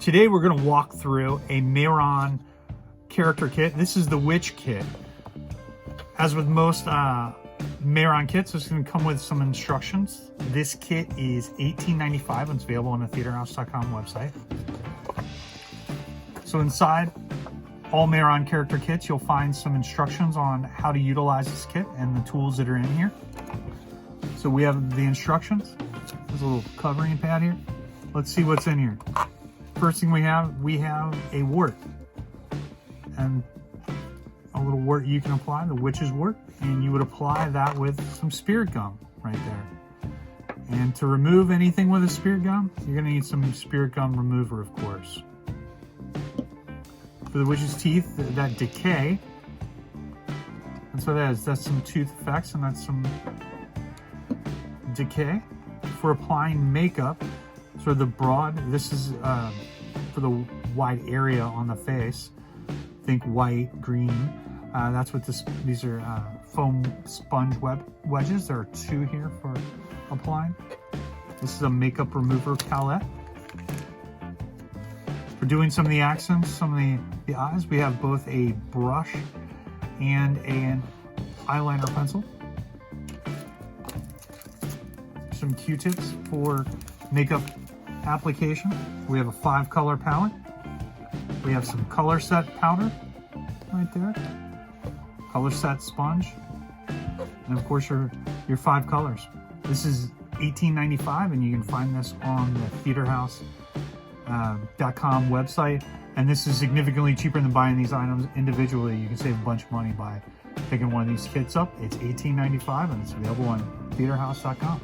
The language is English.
Today we're going to walk through a Mehron character kit. This is the witch kit. As with most Mehron kits, it's going to come with some instructions. This kit is $18.95 and it's available on the theaterhouse.com website. So inside all Mehron character kits, you'll find some instructions on how to utilize this kit and the tools that are in here. So we have the instructions. There's a little covering pad here. Let's see what's in here. First thing we have a wart. And a little wart you can apply, the witch's wart, and you would apply that with some spirit gum right there. And to remove anything with a spirit gum, you're gonna need some spirit gum remover, of course. For the witch's teeth, that decay, and so that's some tooth effects, and that's some decay. For applying makeup, sort of the broad, this is for the wide area on the face. Think white, green. That's what these are foam sponge wedges. There are two here for applying. This is a makeup remover palette. For doing some of the accents, some of the eyes, we have both a brush and an eyeliner pencil. Some Q-tips for makeup application. We have a 5-color palette. We have some color set powder right there. Color set sponge. And of course your 5 colors. This is $18.95 and you can find this on the theaterhouse.com website. And this is significantly cheaper than buying these items individually. You can save a bunch of money by picking one of these kits up. It's $18.95 and it's available on theaterhouse.com.